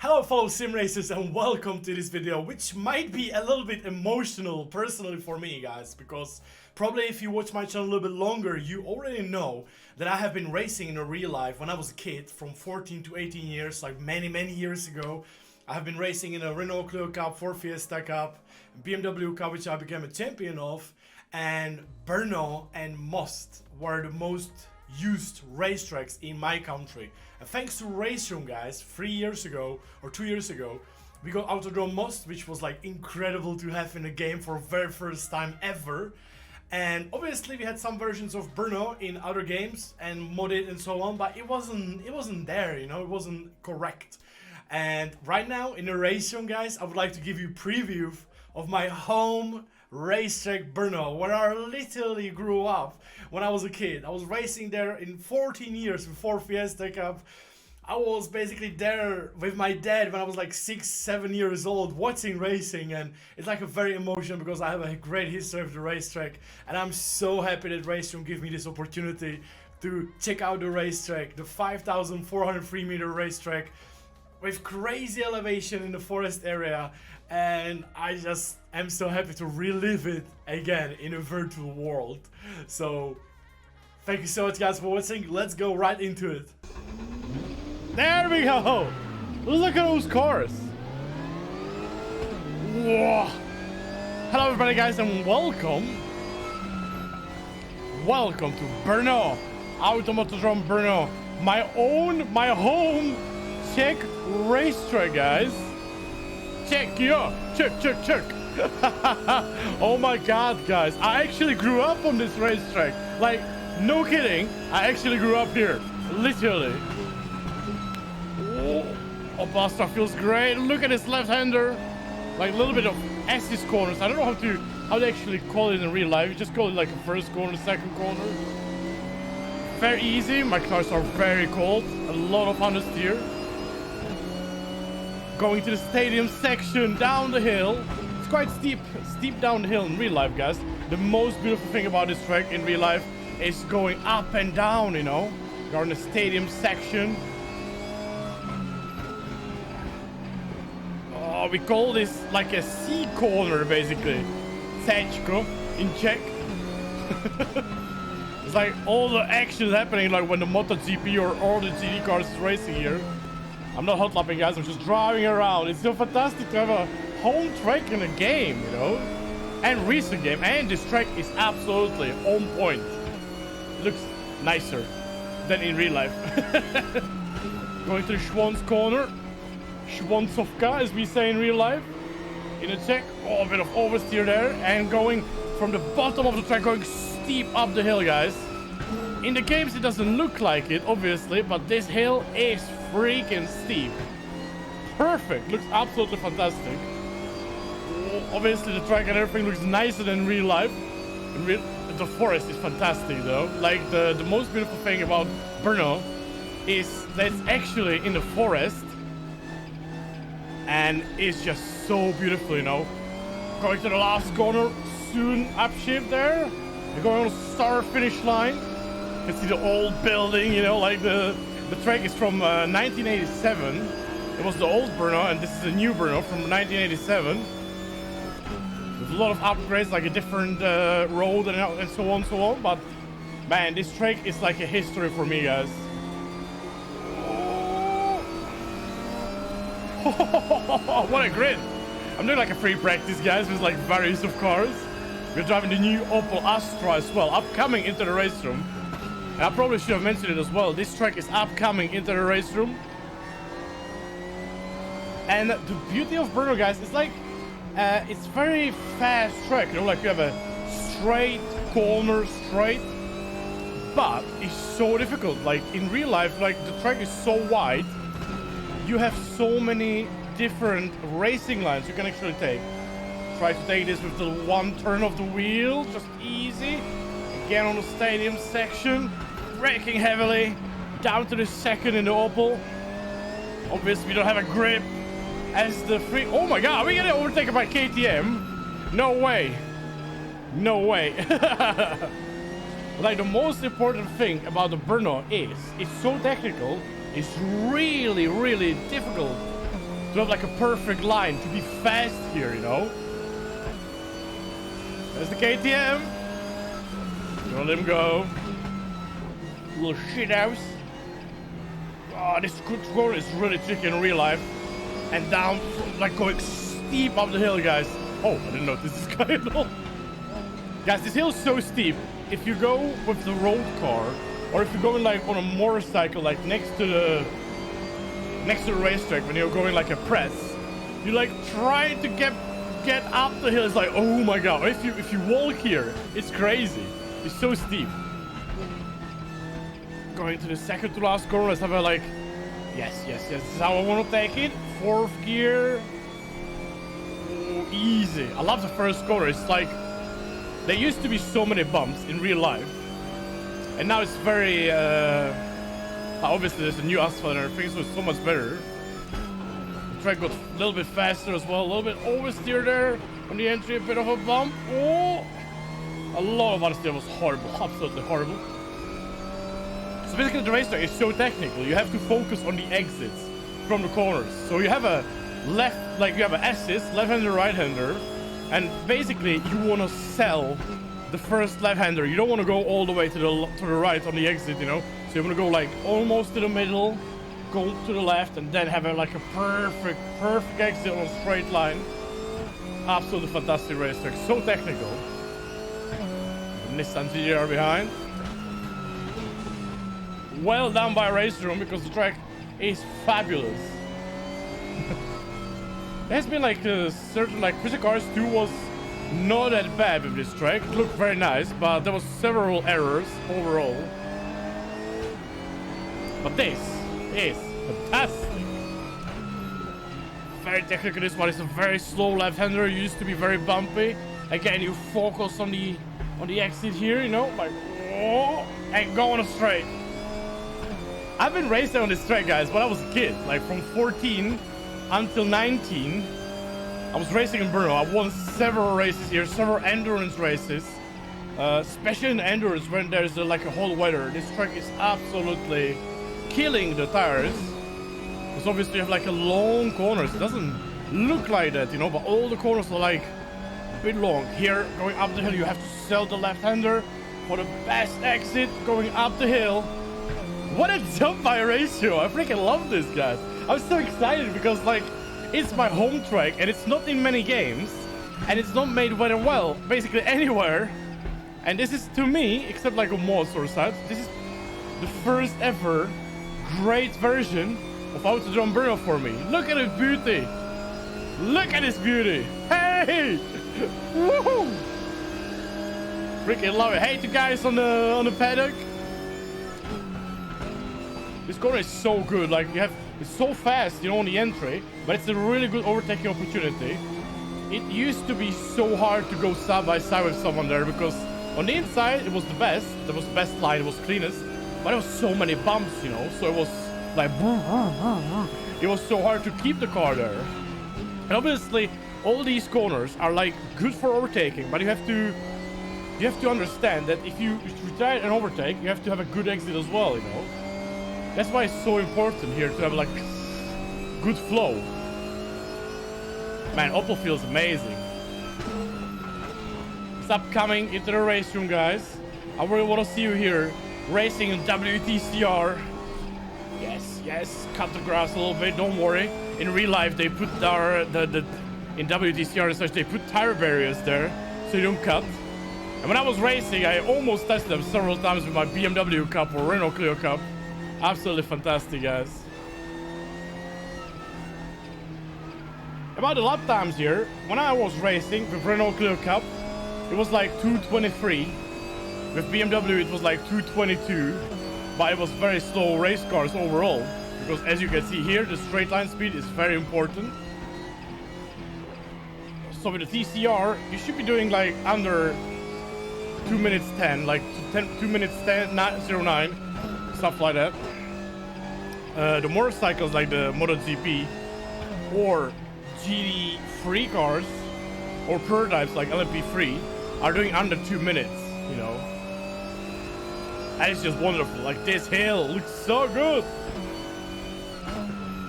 Hello fellow sim racers and welcome to this video, which might be a little bit emotional personally for me, guys, because probably if you watch my channel a little bit longer, you already know that I have been racing in a real life when I was a kid, from 14 to 18 years, like many years ago. I have been racing in a Renault Clio Cup, Ford Fiesta Cup, BMW Cup, which I became a champion of, and Brno and Most were the most used racetracks in my country. And thanks to RaceRoom, guys, 3 years ago or 2 years ago, we got Automotodrom Most, which was like incredible to have in a game for the very first time ever. And obviously we had some versions of Brno in other games and modded and so on, but it wasn't there, you know, it wasn't correct. And right now in the RaceRoom, guys, I would like to give you a preview of my home racetrack Brno, where I literally grew up when I was a kid. I was racing there in 14 years before Fiesta Cup. I was basically there with my dad when I was like 6-7 years old watching racing, and it's like a very emotional because I have a great history of the racetrack, and I'm so happy that RaceRoom gave me this opportunity to check out the racetrack, the 5,403 meter racetrack with crazy elevation in the forest area, and I just am so happy to relive it again in a virtual world. So thank you so much, guys, for watching. Let's go right into it. There we go. Look at those cars. Whoa. Hello everybody, guys, and welcome to Brno, Automotodrom Brno, my home Czech racetrack, guys. Check, yeah, check. Oh my god, guys, I actually grew up on this racetrack. Like, no kidding, I actually grew up here, literally. Oh, Basta feels great. Look at this left-hander, like a little bit of assist corners. I don't know how they actually call it in real life. You just call it like a first corner, second corner. Very easy. My cars are very cold. A lot of understeer. Going to the stadium section down the hill. It's quite steep down the hill in real life, guys. The most beautiful thing about this track in real life is going up and down, you know. You're in the stadium section. Oh, we call this like a C corner, basically. Czechko in Czech. It's like all the action is happening like when the MotoGP or all the GT cars is racing here. I'm not hot lapping, guys, I'm just driving around. It's so fantastic to have a home track in a game, you know? And recent game, and this track is absolutely on point. It looks nicer than in real life. Going to the Schwanz corner. Schwanzovka, as we say in real life. In a Czech, oh, a bit of oversteer there. And going from the bottom of the track, going steep up the hill, guys. In the games it doesn't look like it, obviously, but this hill is freaking steep. Perfect, looks absolutely fantastic. Obviously the track and everything looks nicer than real life. The forest is fantastic though. Like the most beautiful thing about Brno is that it's actually in the forest, and it's just so beautiful, you know. Going to the last corner, soon upshift there. We're going on the start finish line. You can see the old building, you know, like the track is from 1987. It was the old Brno, and this is the new Brno from 1987. With a lot of upgrades, like a different road and so on. But man, this track is like a history for me, guys. Oh, what a grid! I'm doing like a free practice, guys, with like various of cars. We're driving the new Opel Astra as well, upcoming into the RaceRoom. And I probably should have mentioned it as well. This track is upcoming into the RaceRoom. And the beauty of Brno, guys, is like it's very fast track. You know, like you have a straight corner, straight, but it's so difficult. Like in real life, like the track is so wide. You have so many different racing lines you can actually take. Try to take this with the one turn of the wheel, just easy. Again on the stadium section, braking heavily, down to the second in the Opel. Obviously we don't have a grip as the free. Oh my god, are we getting overtaken by KTM? No way. No way. Like the most important thing about the Brno is it's so technical. It's really difficult to have like a perfect line, to be fast here, you know. There's the KTM. Don't let him go. Little shit house. Oh, this corner is really tricky in real life. And down, like going steep up the hill, guys. Oh, I didn't notice this guy at all. Guys, this hill is so steep. If you go with the road car, or if you're going like on a motorcycle, like next to the racetrack, when you're going like a press, you like trying to get up the hill. It's like, oh my god. If you walk here, it's crazy. It's so steep. Going to the second to last corner. Let's have a like, yes. This is how I want to take it. Fourth gear. Oh, easy. I love the first corner. It's like, there used to be so many bumps in real life, and now it's very obviously there's a new asphalt and everything, so it's so much better. The track got a little bit faster as well, a little bit oversteer there on the entry, a bit of a bump. Oh, a lot of understeer was horrible, absolutely horrible. So basically the racetrack is so technical. You have to focus on the exits from the corners. So you have a left, like you have an assist, left-hander, right-hander. And basically, you want to sell the first left-hander. You don't want to go all the way to the right on the exit, you know. So you want to go like almost to the middle, go to the left, and then have like a perfect exit on a straight line. Absolutely fantastic racetrack, so technical. Nissan GR behind. Well done by RaceRoom, because the track is fabulous. There's been like a certain, like Project Cars 2 was not that bad with this track. It looked very nice, but there was several errors overall. But this is fantastic. Very technical. This one is a very slow left-hander. Used to be very bumpy. Again, you focus on the exit here, you know, like oh, and go on a straight. I've been racing on this track, guys, when I was a kid, like from 14 until 19, I was racing in Brno. I won several races here, several endurance races, especially in endurance when there's like a whole weather. This track is absolutely killing the tires. Because obviously you have like a long corners. It doesn't look like that, you know, but all the corners are like a bit long. Here, going up the hill, you have to sell the left-hander for the best exit going up the hill. What a jump by Ratio! I freaking love this, guys. I'm so excited because like it's my home track and it's not in many games and it's not made very well basically anywhere, and this is, to me, except like a mods or such, this is the first ever great version of Automotodrom Brno for me. Look at this beauty! Look at this beauty! Hey! Woohoo! Freaking love it. Hey to guys on the paddock. This corner is so good. Like it's so fast, you know, on the entry, but it's a really good overtaking opportunity. It used to be so hard to go side by side with someone there because on the inside it was the best. There was the best line, it was cleanest, but there was so many bumps, you know. So it was like it was so hard to keep the car there. And obviously, all these corners are like good for overtaking, but you have to understand that if you try and overtake, you have to have a good exit as well, you know. That's why it's so important here to have like good flow. Man, Opel feels amazing. It's upcoming into the race room, guys. I really want to see you here racing in WTCR. Yes, cut the grass a little bit, don't worry. In real life, they put in WTCR and such, they put tire barriers there so you don't cut. And when I was racing, I almost tested them several times with my BMW Cup or Renault Clio Cup. Absolutely fantastic, guys. About the lap times here, when I was racing with Renault Clio Cup, it was like 2:23. With BMW, it was like 2:22. But it was very slow race cars overall. Because as you can see here, the straight line speed is very important. So with the TCR, you should be doing like under 2 minutes 10, like 2 minutes 09, stuff like that. The motorcycles like the MotoGP or GT3 cars or prototypes like LMP3 are doing under 2 minutes, you know. And it's just wonderful. Like this hill looks so good.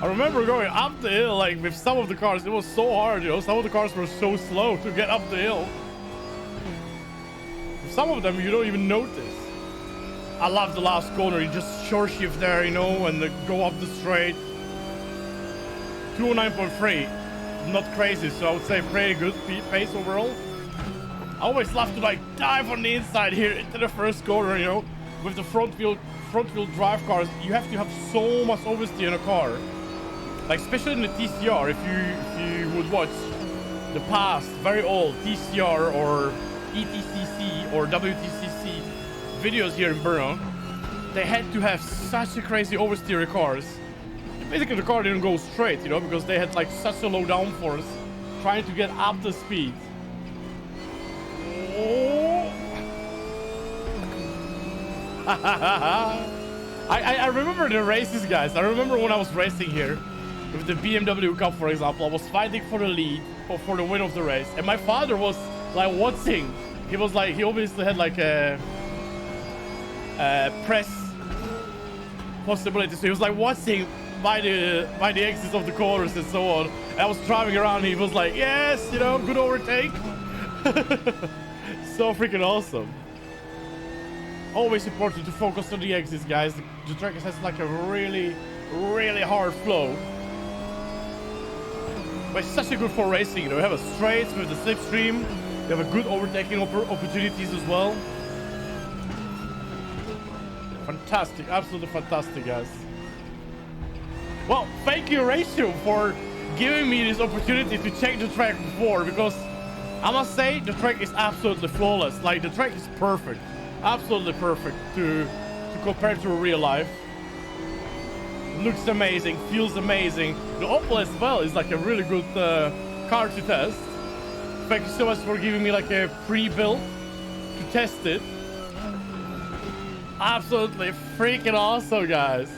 I I remember going up the hill, like with some of the cars, it was so hard, you know. Some of the cars were so slow to get up the hill. Some of them you don't even notice. I love the last corner. You just short shift there, you know, and go up the straight. 209.3, not crazy, so I would say pretty good pace overall. I always love to like dive on the inside here into the first corner, you know. With the front wheel drive cars, you have to have so much oversteer in a car. Like especially in the TCR, if you would watch the past, very old TCR or ETCC or WTCC videos here in Brno, they had to have such a crazy oversteer cars. Basically the car didn't go straight, you know, because they had like such a low downforce trying to get up the speed. Oh. I remember the races, guys. I remember when I was racing here with the BMW Cup, for example. I was fighting for the lead or for the win of the race, and my father was like watching. He was like, he obviously had like a press possibility, so he was like watching by the exits of the corners and so on. And I was driving around, and he was like, yes, you know, good overtake. So freaking awesome. Always important to focus on the exits, guys. The track has like a really hard flow, but it's such a good for racing, you know. You have a straight with the slipstream, you have a good overtaking opportunities as well. Fantastic, absolutely fantastic, guys. Well, thank you RaceRoom for giving me this opportunity to check the track before, because I must say the track is absolutely flawless. Like the track is perfect, absolutely perfect to compare to real life. Looks amazing, feels amazing. The Opel as well is like a really good car to test. Thank you so much for giving me like a pre-build to test it. Absolutely freaking awesome, guys.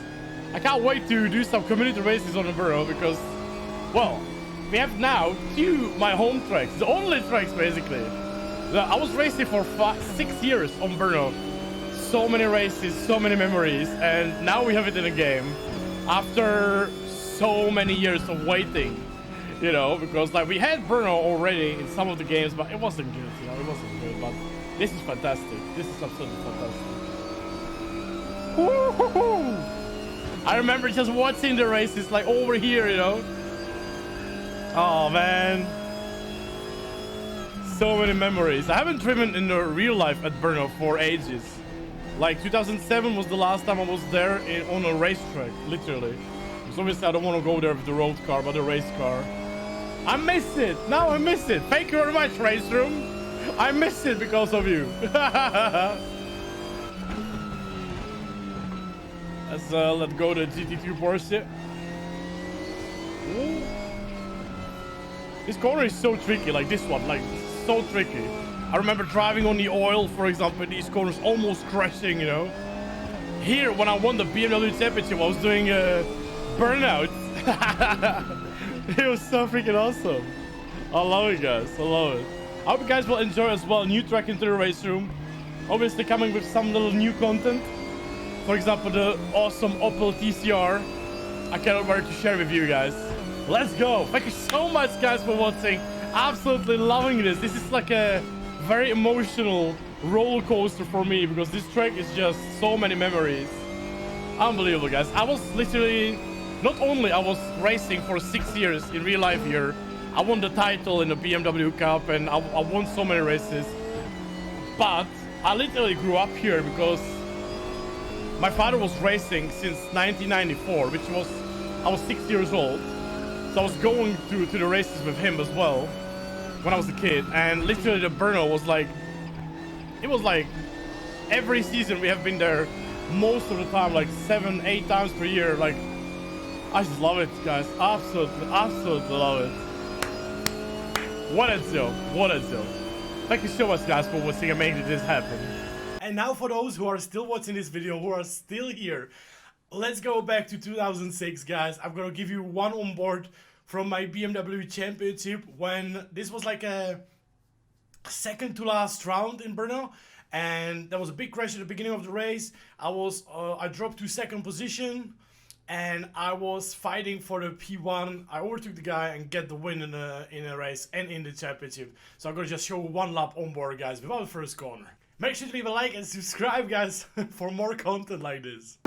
I can't wait to do some community races on the Brno because, well, we have now my home tracks, the only tracks basically. I was racing for 6 years on Brno. So many races, so many memories, and now we have it in a game after so many years of waiting, you know, because like we had Brno already in some of the games, but it wasn't good, you know, it wasn't good. But this is fantastic. This is absolutely fantastic. Woo-hoo-hoo! I remember just watching the races like over here, you know. Oh man, so many memories. I haven't driven in the real life at Brno for ages. Like 2007 was the last time I was there on a racetrack, literally. So obviously I don't want to go there with the road car, but the race car. I miss it. Now I miss it. Thank you very much, RaceRoom. I miss it because of you. Let's go to GT2 Porsche. Ooh. This corner is so tricky, like this one, like so tricky. I remember driving on the oil, for example, in these corners, almost crashing, you know. Here, when I won the BMW Championship, I was doing burnout. It was so freaking awesome. I love it, guys. I love it. I hope you guys will enjoy as well. New track into the RaceRoom. Obviously coming with some little new content. For example, the awesome Opel TCR. I cannot wait to share with you guys. Let's go. Thank you so much, guys, for watching. Absolutely loving this. This is like a very emotional roller coaster for me because this track is just so many memories. Unbelievable, guys. I was literally, not only I was racing for 6 years in real life here, I won the title in the BMW Cup and I won so many races, but I literally grew up here because my father was racing since 1994, which was, I was 6 years old. So I was going to the races with him as well when I was a kid, and literally the Brno was like, it was like every season we have been there most of the time, like 7-8 times per year. Like, I just love it, guys. Absolutely love it. What a joke, what a joke. Thank you so much, guys, for watching and making this happen. And now for those who are still watching this video, who are still here, let's go back to 2006, guys. I'm gonna give you one on board from my BMW Championship when this was like a second to last round in Brno, and there was a big crash at the beginning of the race. I dropped to second position, and I was fighting for the P1. I overtook the guy and get the win in a race and in the championship. So I'm gonna just show one lap on board, guys, without the first corner. Make sure to leave a like and subscribe, guys, for more content like this.